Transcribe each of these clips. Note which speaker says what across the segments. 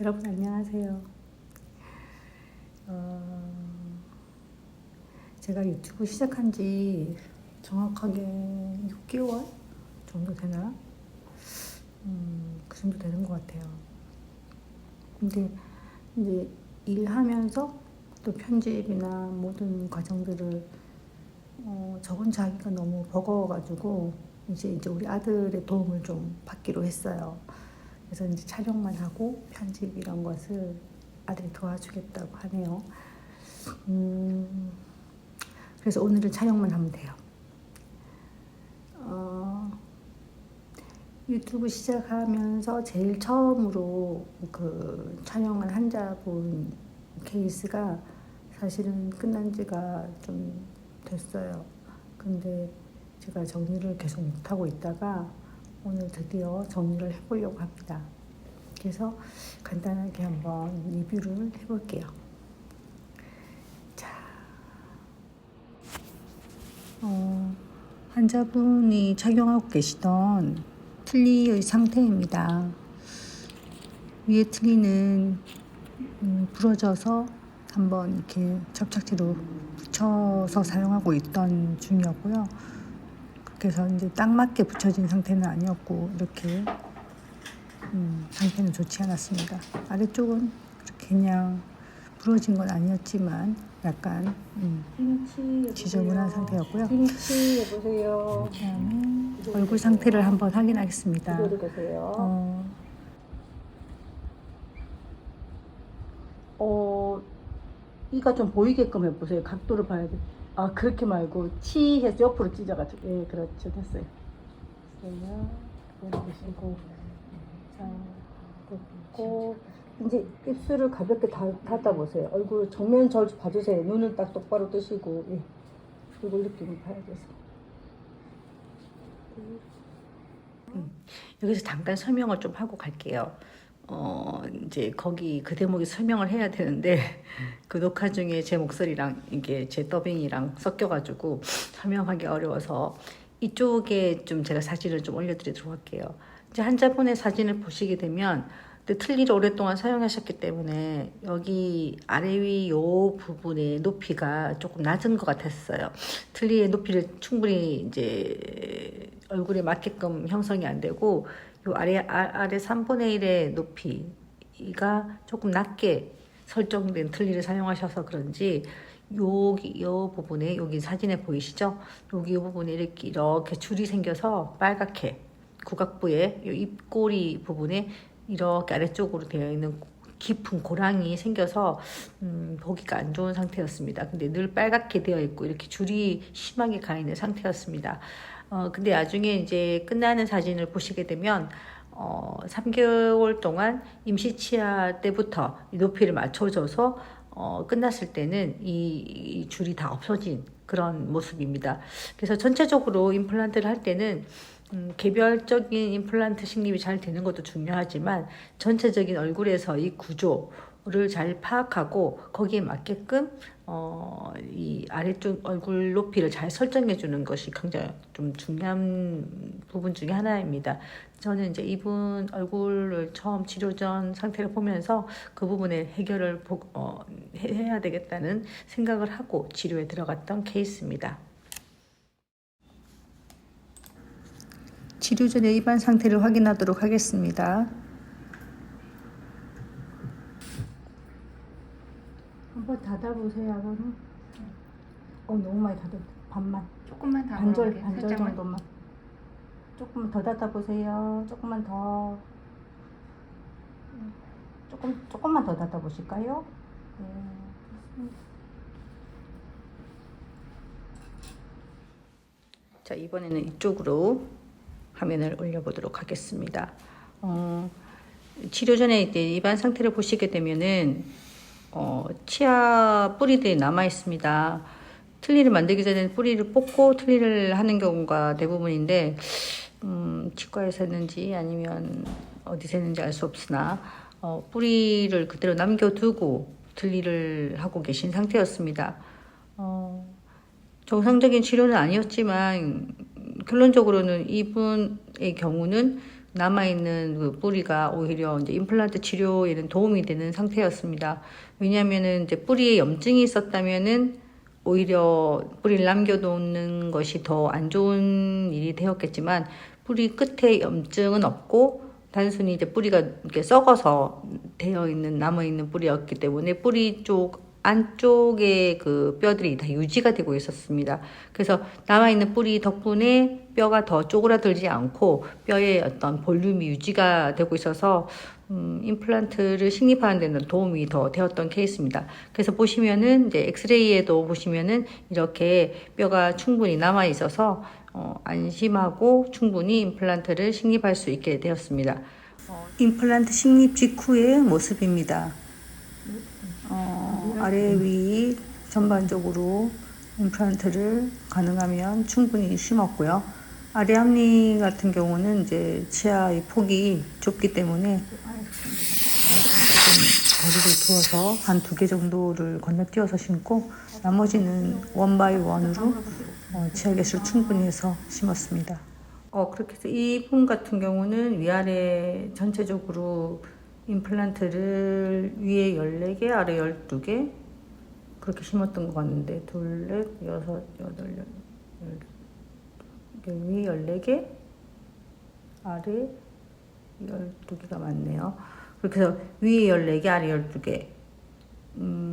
Speaker 1: 여러분 안녕하세요. 제가 유튜브 시작한 지 정확하게 6개월 정도 되나? 그 정도 되는 것 같아요. 근데 이제 일하면서 또 편집이나 모든 과정들을 저 혼자 하기가 너무 버거워가지고 이제 우리 아들의 도움을 좀 받기로 했어요. 그래서 이제 촬영만 하고 편집 이런 것을 아들이 도와주겠다고 하네요. 그래서 오늘은 촬영만 하면 돼요. 유튜브 시작하면서 제일 처음으로 그 촬영을 한자분 케이스가 사실은 끝난 지가 좀 됐어요. 근데 제가 정리를 계속 못하고 있다가 오늘 드디어 정리를 해보려고 합니다. 그래서 간단하게 한번 리뷰를 해볼게요. 자, 환자분이 착용하고 계시던 틀니의 상태입니다. 위에 틀니는 부러져서 한번 이렇게 접착제로 붙여서 사용하고 있던 중이었고요. 그래서 이제 딱 맞게 붙여진 상태는 아니었고 이렇게 상태는 좋지 않았습니다. 아래쪽은 그렇게 그냥 부러진 건 아니었지만 약간 지저분한 상태였고요.
Speaker 2: 김치 여보세요.
Speaker 1: 그다음에 얼굴 상태를 한번 확인하겠습니다.
Speaker 2: 이가 좀 보이게끔 해보세요. 각도를 봐야 돼. 아, 그렇게 말고 치해서 옆으로 찢어가지고. 예, 그렇죠. 됐어요. 됐어요. 보시고. 자, 됐고. 이제 입술을 가볍게 닫아보세요. 얼굴 정면 절 봐주세요. 눈을 딱 똑바로 뜨시고. 예. 그리고 이렇게 봐야 돼서.
Speaker 1: 여기서 잠깐 설명을 좀 하고 갈게요. 이제 거기 그 대목에 설명을 해야 되는데 그 녹화 중에 제 목소리랑 이게 제 더빙이랑 섞여가지고 설명하기 어려워서 이쪽에 좀 제가 사진을 좀 올려드리도록 할게요. 이제 환자분의 사진을 보시게 되면 틀니를 오랫동안 사용하셨기 때문에 여기 아래 위 요 부분의 높이가 조금 낮은 것 같았어요. 틀니의 높이를 충분히 이제 얼굴에 맞게끔 형성이 안 되고 요 아래 3분의 1의 높이가 조금 낮게 설정된 틀니를 사용하셔서 그런지 여기 요 부분에 여기 사진에 보이시죠? 여기 요 부분에 이렇게 줄이 생겨서 빨갛게 구각부에 요 입꼬리 부분에 이렇게 아래쪽으로 되어 있는 깊은 고랑이 생겨서 보기가 안 좋은 상태였습니다. 근데 늘 빨갛게 되어 있고 이렇게 줄이 심하게 가 있는 상태였습니다. 근데 나중에 이제 끝나는 사진을 보시게 되면 3개월 동안 임시 치아 때부터 이 높이를 맞춰줘서 끝났을 때는 이 줄이 다 없어진 그런 모습입니다. 그래서 전체적으로 임플란트를 할 때는 개별적인 임플란트 식립이 잘 되는 것도 중요하지만 전체적인 얼굴에서 이 구조를 잘 파악하고 거기에 맞게끔 이 아래쪽 얼굴 높이를 잘 설정해 주는 것이 굉장히 좀 중요한 부분 중에 하나입니다. 저는 이제 이분 얼굴을 처음 치료 전 상태를 보면서 그 부분에 해결을 해야 되겠다는 생각을 하고 치료에 들어갔던 케이스입니다. 치료 전에 입안 상태를 확인하도록 하겠습니다. 한번 닫아보세요, 아버님. 너무 많이 닫아. 반만.
Speaker 2: 조금만 더
Speaker 1: 반절 정도만. 조금 더 닫아보세요. 조금만 더. 조금만 더 닫아보실까요? 네, 좋습니다. 자, 이번에는 이쪽으로 화면을 올려보도록 하겠습니다. 치료 전에 이제 입안 상태를 보시게 되면은 치아 뿌리들이 남아 있습니다. 틀니를 만들기 전에 뿌리를 뽑고 틀니를 하는 경우가 대부분인데 치과에서 했는지 아니면 어디서 했는지 알 수 없으나 뿌리를 그대로 남겨두고 틀니를 하고 계신 상태였습니다. 정상적인 치료는 아니었지만 결론적으로는 이분의 경우는 남아있는 그 뿌리가 오히려 이제 임플란트 치료에는 도움이 되는 상태였습니다. 왜냐하면은 이제 뿌리에 염증이 있었다면은 오히려 뿌리를 남겨놓는 것이 더 안 좋은 일이 되었겠지만 뿌리 끝에 염증은 없고 단순히 이제 뿌리가 이렇게 썩어서 되어 있는 남아있는 뿌리였기 때문에 뿌리 쪽 안쪽에 그 뼈들이 다 유지가 되고 있었습니다. 그래서 남아있는 뿌리 덕분에 뼈가 더 쪼그라들지 않고 뼈의 어떤 볼륨이 유지가 되고 있어서 임플란트를 식립하는 데는 도움이 더 되었던 케이스입니다. 그래서 보시면은 이제 엑스레이에도 보시면은 이렇게 뼈가 충분히 남아 있어서 안심하고 충분히 임플란트를 식립할 수 있게 되었습니다. 임플란트 식립 직후의 모습입니다. 아래 위 전반적으로 임플란트를 가능하면 충분히 심었고요. 아래 앞니 같은 경우는 이제 치아의 폭이 좁기 때문에 거리를 두어서 한 2개 정도를 건너뛰어서 심고 나머지는 원 바이 원으로 치아 개수를 충분히 해서 심었습니다. 그렇게 해서 이 분 같은 경우는 위아래 전체적으로 임플란트를 위에 14개, 아래 12개 그렇게 심었던 것 같는데 둘, 넷, 여섯, 여덟, 위에 14개, 아래 12개가 맞네요. 그렇게 해서 위에 14개, 아래 12개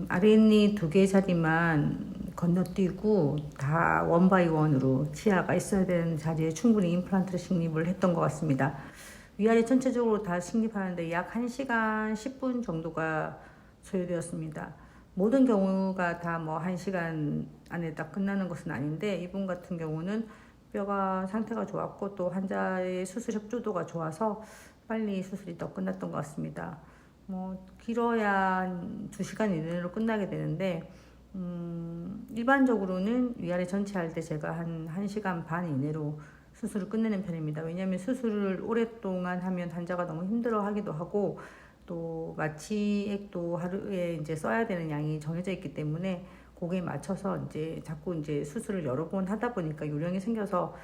Speaker 1: 아랫니 2개 자리만 건너뛰고 다 원 바이 원으로 치아가 있어야 되는 자리에 충분히 임플란트를 식립을 했던 것 같습니다. 위아래 전체적으로 다 식립하는데 약 1시간 10분 정도가 소요되었습니다. 모든 경우가 다 뭐 1시간 안에 다 끝나는 것은 아닌데 이분 같은 경우는 뼈가 상태가 좋았고 또 환자의 수술 협조도가 좋아서 빨리 수술이 더 끝났던 것 같습니다. 뭐 길어야 한 2시간 이내로 끝나게 되는데 일반적으로는 위아래 전체 할 때 제가 한 1시간 반 이내로 수술을 끝내는 편입니다. 왜냐하면 수술을 오랫동안 하면 환자가 너무 힘들어 하기도 하고 또 마취액도 하루에 이제 써야 되는 양이 정해져 있기 때문에 거기에 맞춰서 이제 자꾸 이제 수술을 여러 번 하다 보니까 요령이 생겨서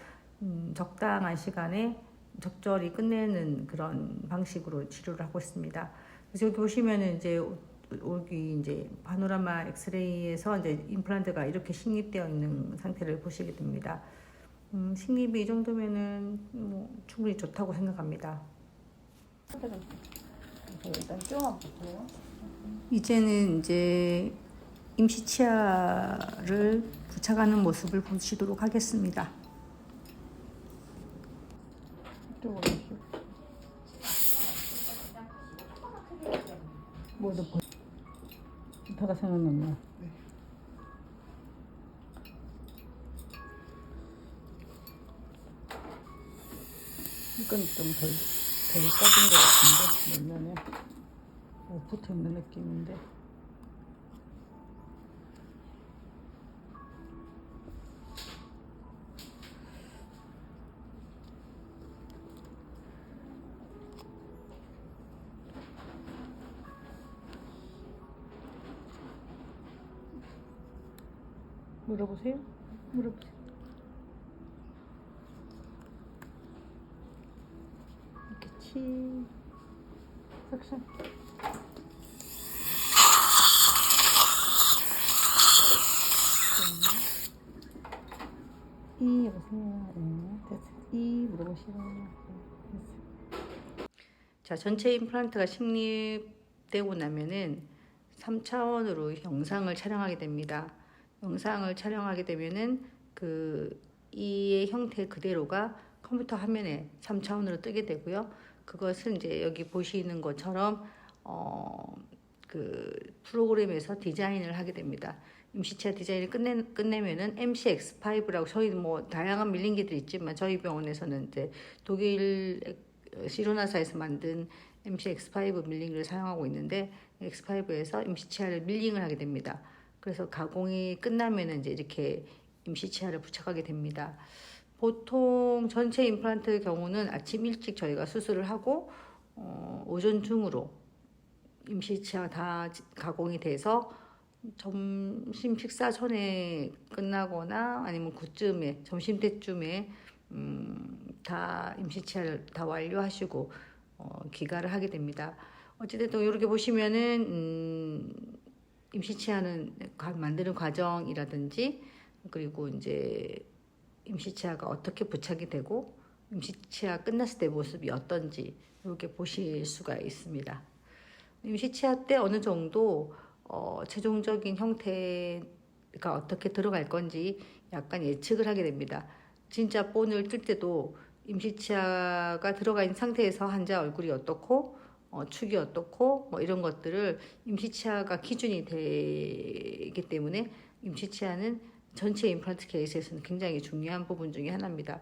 Speaker 1: 적당한 시간에 적절히 끝내는 그런 방식으로 치료를 하고 있습니다. 그래서 여기 보시면은 이제 여기 이제 파노라마 엑스레이에서 이제 임플란트가 이렇게 식립되어 있는 상태를 보시게 됩니다. 식립이 이 정도면은 뭐 충분히 좋다고 생각합니다.
Speaker 2: 일단 띄워볼게요.
Speaker 1: 이제는 이제 임시 치아를 부착하는 모습을 보시도록 하겠습니다.
Speaker 2: 이쪽으로 뭐도 부타가 생각났나? 이건 덜 빠진 것 같은데 몇면에 붙어 있는 느낌인데. 물어보세요. 물어보세요. 이렇게 싹싹. 여보세요. 네, 됐어요. 물어보시라고. 자, 전체 임플란트가 식립되고 나면은 3차원으로 영상을 촬영하게 됩니다. 영상을 촬영하게 되면은 이의 형태 그대로가 컴퓨터 화면에 3차원으로 뜨게 되고요. 그것은 이제 여기 보시는 것처럼 그 프로그램에서 디자인을 하게 됩니다. 임시치아 디자인을 끝내면은 MC-X5라고 저희 뭐 다양한 밀링기들이 있지만 저희 병원에서는 이제 독일 시로나사에서 만든 MC-X5 밀링기를 사용하고 있는데 X5에서 임시치아를 밀링을 하게 됩니다. 그래서 가공이 끝나면은 이제 이렇게 임시치아를 부착하게 됩니다. 보통 전체 임플란트 경우는 아침 일찍 저희가 수술을 하고 오전 중으로 임시치아가 다 가공이 돼서 점심 식사 전에 끝나거나 아니면 그쯤에 점심 때쯤에
Speaker 1: 다 임시치아를 다 완료하시고 귀가를 하게 됩니다. 어찌됐든 이렇게 보시면은 임시치아는 만드는 과정이라든지 그리고 이제 임시치아가 어떻게 부착이 되고 임시치아 끝났을 때 모습이 어떤지 이렇게 보실 수가 있습니다. 임시치아 때 어느 정도 최종적인 형태가 어떻게 들어갈 건지 약간 예측을 하게 됩니다. 진짜 본을 뜰 때도 임시치아가 들어가 있는 상태에서 환자 얼굴이 어떻고 축이 어떻고 뭐 이런 것들을 임시치아가 기준이 되기 때문에 임시치아는 전체 임플란트 케이스에서는 굉장히 중요한 부분 중에 하나입니다.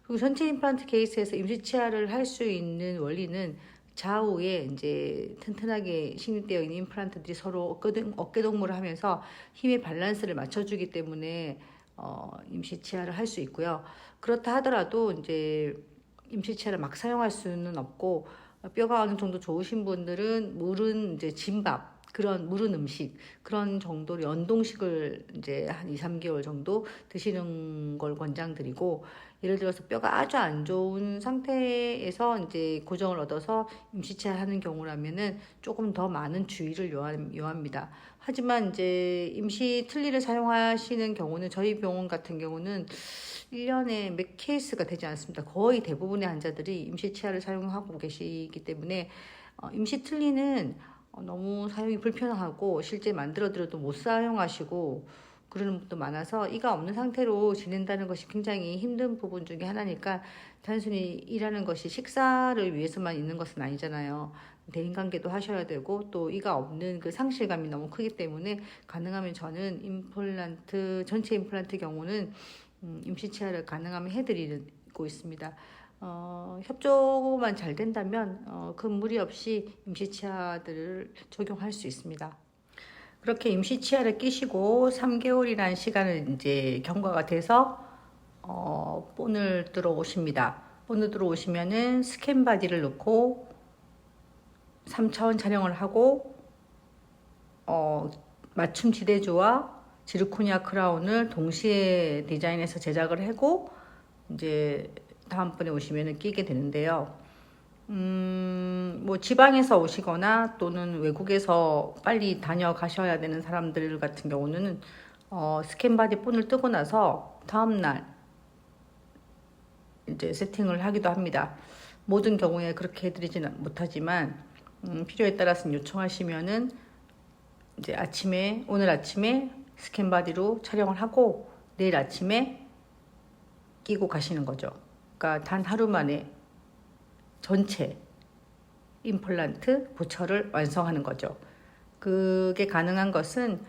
Speaker 1: 그리고 전체 임플란트 케이스에서 임시치아를 할 수 있는 원리는 좌우에 이제 튼튼하게 식립되어 있는 임플란트들이 서로 어깨 동무를 하면서 힘의 밸런스를 맞춰주기 때문에 임시치아를 할 수 있고요. 그렇다 하더라도 이제 임시치아를 막 사용할 수는 없고 뼈가 어느 정도 좋으신 분들은 무른 이제 진밥 그런 무른 음식 그런 정도로 연동식을 이제 한 2, 3개월 정도 드시는 걸 권장드리고 예를 들어서 뼈가 아주 안 좋은 상태에서 이제 고정을 얻어서 임시치아를 하는 경우라면은 조금 더 많은 주의를 요합니다. 하지만 이제 임시 틀니를 사용하시는 경우는 저희 병원 같은 경우는 1년에 몇 케이스가 되지 않습니다. 거의 대부분의 환자들이 임시치아를 사용하고 계시기 때문에 임시 틀니는 너무 사용이 불편하고 실제 만들어드려도 못 사용하시고 그러는 분도 많아서 이가 없는 상태로 지낸다는 것이 굉장히 힘든 부분 중에 하나니까 단순히 일하는 것이 식사를 위해서만 있는 것은 아니잖아요. 대인관계도 하셔야 되고 또 이가 없는 그 상실감이 너무 크기 때문에 가능하면 저는 임플란트 전체 임플란트 경우는 임시치아를 가능하면 해드리고 있습니다. 협조만 잘 된다면 큰 무리 없이 임시치아들을 적용할 수 있습니다. 그렇게 임시치아를 끼시고 3개월이라는 시간을 이제 경과가 돼서 본을 들어오십니다. 본을 들어오시면은 스캔 바디를 넣고 3차원 촬영을 하고 맞춤 지대주와 지르코니아 크라운을 동시에 디자인해서 제작을 하고 이제 다음번에 오시면은 끼게 되는데요. 뭐 지방에서 오시거나 또는 외국에서 빨리 다녀가셔야 되는 사람들 같은 경우는 스캔 바디 본을 뜨고 나서 다음날 이제 세팅을 하기도 합니다. 모든 경우에 그렇게 해드리지는 못하지만 필요에 따라서는 요청하시면은 이제 오늘 아침에 스캔 바디로 촬영을 하고 내일 아침에 끼고 가시는 거죠. 그러니까 단 하루 만에 전체 임플란트 보철을 완성하는 거죠. 그게 가능한 것은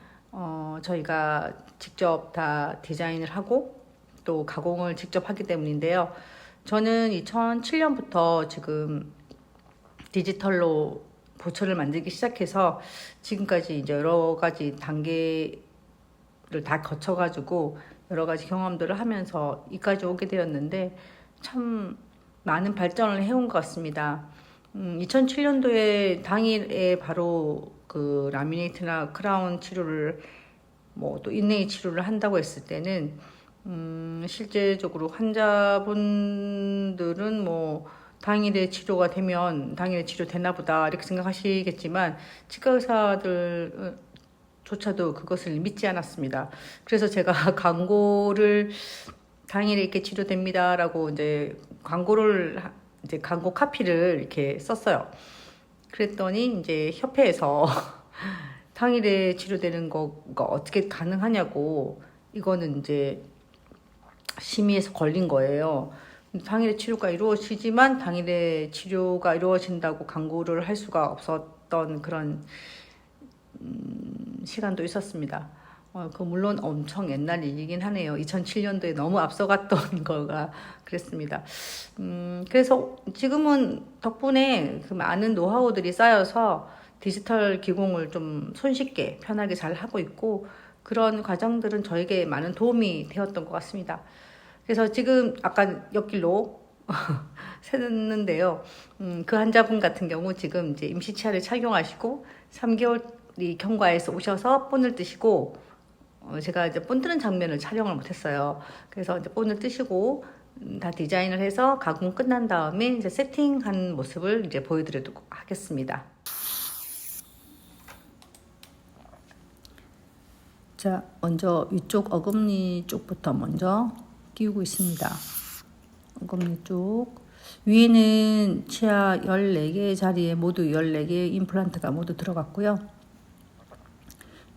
Speaker 1: 저희가 직접 다 디자인을 하고 또 가공을 직접 하기 때문인데요. 저는 2007년부터 지금 디지털로 보철을 만들기 시작해서 지금까지 이제 여러 가지 단계를 다 거쳐가지고 여러 가지 경험들을 하면서 이까지 오게 되었는데 참 많은 발전을 해온 것 같습니다. 2007년도에 당일에 바로 그 라미네이트나 크라운 치료를 뭐 또 인레이 치료를 한다고 했을 때는 실제적으로 환자분들은 뭐 당일에 치료가 되면 당일에 치료 되나 보다 이렇게 생각하시겠지만 치과 의사들조차도 그것을 믿지 않았습니다. 그래서 제가 광고를 당일에 이렇게 치료됩니다라고 이제 광고 카피를 이렇게 썼어요. 그랬더니 이제 협회에서 당일에 치료되는 거가 어떻게 가능하냐고 이거는 이제 심의에서 걸린 거예요. 당일에 치료가 이루어지지만 당일에 치료가 이루어진다고 광고를 할 수가 없었던 그런 시간도 있었습니다. 물론 엄청 옛날 일이긴 하네요. 2007년도에 너무 앞서갔던 거가 그랬습니다. 그래서 지금은 덕분에 그 많은 노하우들이 쌓여서 디지털 기공을 좀 손쉽게 편하게 잘 하고 있고 그런 과정들은 저에게 많은 도움이 되었던 것 같습니다. 그래서 지금 아까 옆길로 샜는데요. 그 환자분 같은 경우 지금 이제 임시치아를 착용하시고 3개월이 경과해서 오셔서 본을 뜨시고 제가 이제 본 뜨는 장면을 촬영을 못했어요. 그래서 이제 본을 뜨시고 다 디자인을 해서 가공 끝난 다음에 이제 세팅한 모습을 이제 보여드리도록 하겠습니다. 자, 먼저 위쪽 어금니 쪽부터 먼저 끼우고 있습니다. 어금니 쪽 위에는 치아 14개 자리에 모두 14개의 임플란트가 모두 들어갔고요.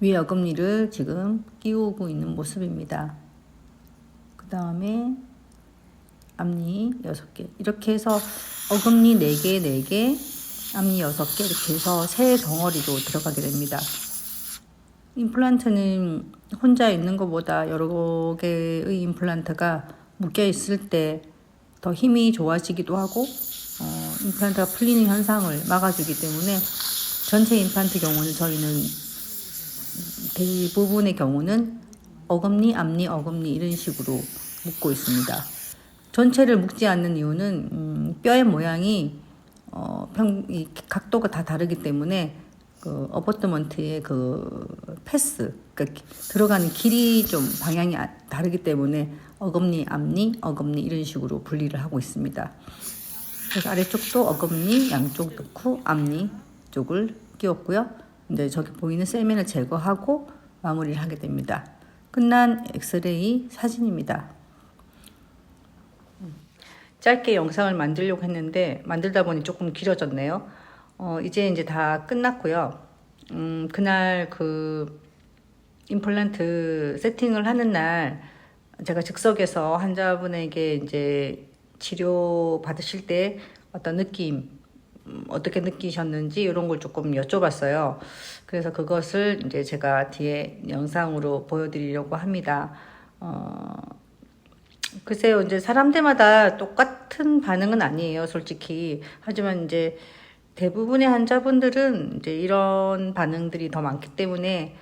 Speaker 1: 위에 어금니를 지금 끼우고 있는 모습입니다. 그 다음에 앞니 6개 이렇게 해서 어금니 4개 4개 앞니 6개 이렇게 해서 세 덩어리로 들어가게 됩니다. 임플란트는 혼자 있는 것보다 여러 개의 임플란트가 묶여 있을 때 더 힘이 좋아지기도 하고 임플란트가 풀리는 현상을 막아주기 때문에 전체 임플란트 경우는 저희는 대부분의 경우는 어금니, 앞니, 어금니 이런 식으로 묶고 있습니다. 전체를 묶지 않는 이유는 뼈의 모양이 이 각도가 다 다르기 때문에 그 어버트먼트의 그 패스, 그러니까 들어가는 길이 좀 방향이 다르기 때문에 어금니, 앞니, 어금니 이런 식으로 분리를 하고 있습니다. 그래서 아래쪽도 어금니 양쪽 넣고 앞니 쪽을 끼웠고요. 이제 저기 보이는 셀면을 제거하고 마무리를 하게 됩니다. 끝난 엑스레이 사진입니다. 짧게 영상을 만들려고 했는데 만들다 보니 조금 길어졌네요. 이제 다 끝났고요. 그날 그 임플란트 세팅을 하는 날 제가 즉석에서 환자분에게 이제 치료 받으실 때 어떤 느낌, 어떻게 느끼셨는지 이런 걸 조금 여쭤봤어요. 그래서 그것을 이제 제가 뒤에 영상으로 보여드리려고 합니다. 글쎄요, 이제 사람들마다 똑같은 반응은 아니에요, 솔직히. 하지만 이제 대부분의 환자분들은 이제 이런 반응들이 더 많기 때문에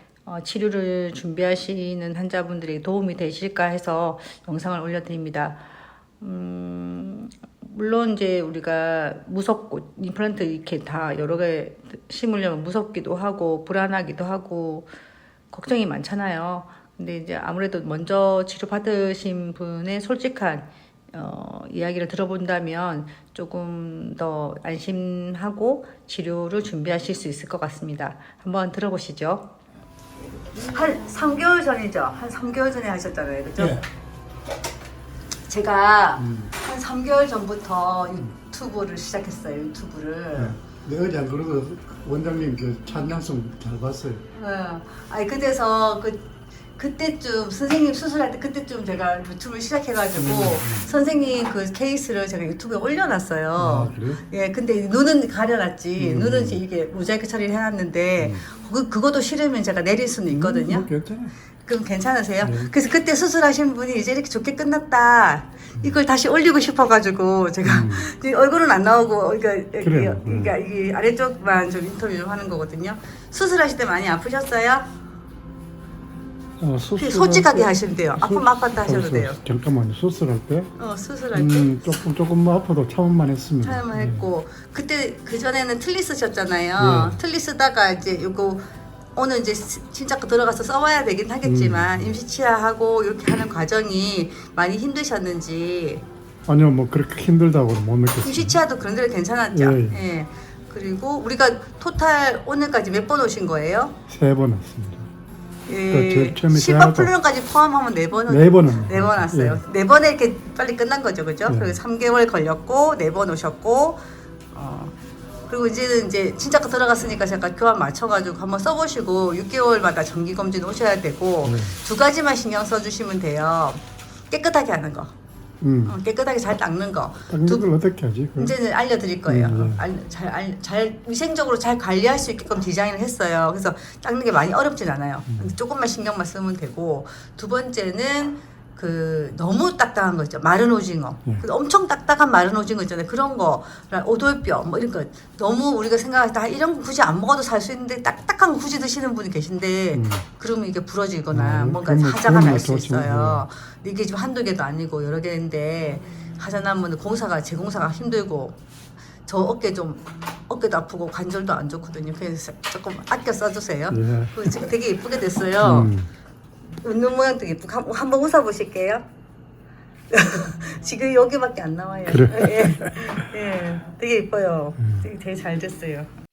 Speaker 1: 치료를 준비하시는 환자분들에게 도움이 되실까 해서 영상을 올려드립니다. 물론 이제 우리가 무섭고 임플란트 이렇게 다 여러 개 심으려면 무섭기도 하고 불안하기도 하고 걱정이 많잖아요. 근데 이제 아무래도 먼저 치료 받으신 분의 솔직한 이야기를 들어본다면 조금 더 안심하고 치료를 준비하실 수 있을 것 같습니다. 한번 들어보시죠. 한 3개월 전이죠? 한 3개월 전에 하셨잖아요. 그죠?
Speaker 3: 예.
Speaker 1: 제가 한 3개월 전부터 유튜브를 시작했어요. 유튜브를.
Speaker 3: 네, 어제 안 그러고 원장님 그 찬양송 잘 봤어요.
Speaker 1: 아니 그래서 그때쯤 선생님 수술할 때 그때쯤 제가 유튜브를 시작해가지고 선생님 그 케이스를 제가 유튜브에 올려놨어요.
Speaker 3: 아, 그래요?
Speaker 1: 예, 근데 눈은 가려놨지. 눈은 이제 이게 모자이크 처리를 해놨는데 그것도 싫으면 제가 내릴 수는 있거든요.
Speaker 3: 뭐 괜찮아요.
Speaker 1: 그럼 괜찮으세요?
Speaker 3: 네.
Speaker 1: 그래서 그때 수술하신 분이 이제 이렇게 좋게 끝났다. 이걸 다시 올리고 싶어가지고 제가 이제 얼굴은 안 나오고
Speaker 3: 그래요.
Speaker 1: 그러니까 이게 아래쪽만 좀 인터뷰 좀 하는 거거든요. 수술하실 때 많이 아프셨어요? 솔직하게 하시면 돼요. 아프면 아팠다 하셔도 돼요.
Speaker 3: 잠깐만요. 수술할 때?
Speaker 1: 수술할 때
Speaker 3: 조금 아파도 참을만 했습니다.
Speaker 1: 참을만 했고 그때 그 전에는 틀리 쓰셨잖아요. 틀리 쓰다가 이제 요거 오늘 이제 진짜 들어가서 써봐야 되긴 하겠지만 임시 치아하고 이렇게 하는 과정이 많이 힘드셨는지.
Speaker 3: 아니요, 뭐 그렇게 힘들다고는 못 느꼈어요.
Speaker 1: 임시 치아도 그런 데로 괜찮았죠.
Speaker 3: 예.
Speaker 1: 예. 그리고 우리가 토탈 오늘까지 몇 번 오신 거예요?
Speaker 3: 3번 왔습니다.
Speaker 1: 예.
Speaker 3: 처음에
Speaker 1: 10번 플루론까지 포함하면 4번은
Speaker 3: 4번은
Speaker 1: 4번 왔어요. 4번에 이렇게 빨리 끝난 거죠, 그죠?
Speaker 3: 예.
Speaker 1: 그리고 3개월 걸렸고 4번 오셨고, 그리고 이제는 이제 진짜 들어갔으니까 제가 교환 맞춰가지고 한번 써보시고 6개월마다 정기 검진 오셔야 되고
Speaker 3: 네.
Speaker 1: 2가지만 신경 써주시면 돼요. 깨끗하게 하는 거, 깨끗하게 잘 닦는 거.
Speaker 3: 닦는 걸 어떻게 하지?
Speaker 1: 이제는 알려드릴 거예요.
Speaker 3: 네.
Speaker 1: 잘 위생적으로 잘 관리할 수 있게끔 디자인을 했어요. 그래서 닦는 게 많이 어렵진 않아요. 근데 조금만 신경만 쓰면 되고. 두 번째는 그 너무 딱딱한 거 있죠. 마른 오징어. 그 엄청 딱딱한 마른 오징어 있잖아요. 그런 거, 오돌뼈 뭐 이런 거 너무 우리가 생각할 때 이런 거 굳이 안 먹어도 살 수 있는데 딱딱한 거 굳이 드시는 분이 계신데 그러면 이게 부러지거나 뭔가
Speaker 3: 그러면
Speaker 1: 하자가 날 수
Speaker 3: 좋죠.
Speaker 1: 있어요. 이게 지금 한두 개도 아니고 여러 개인데 하자 나면 재공사가 힘들고 저 어깨도 아프고 관절도 안 좋거든요. 그래서 조금 아껴 써주세요.
Speaker 3: 예.
Speaker 1: 그리고 지금 되게 예쁘게 됐어요. 웃는 모양도 예쁘고 한번 웃어보실게요. 지금 여기밖에 안 나와요.
Speaker 3: 그래.
Speaker 1: 예, 예, 되게 이뻐요. 되게 잘 됐어요.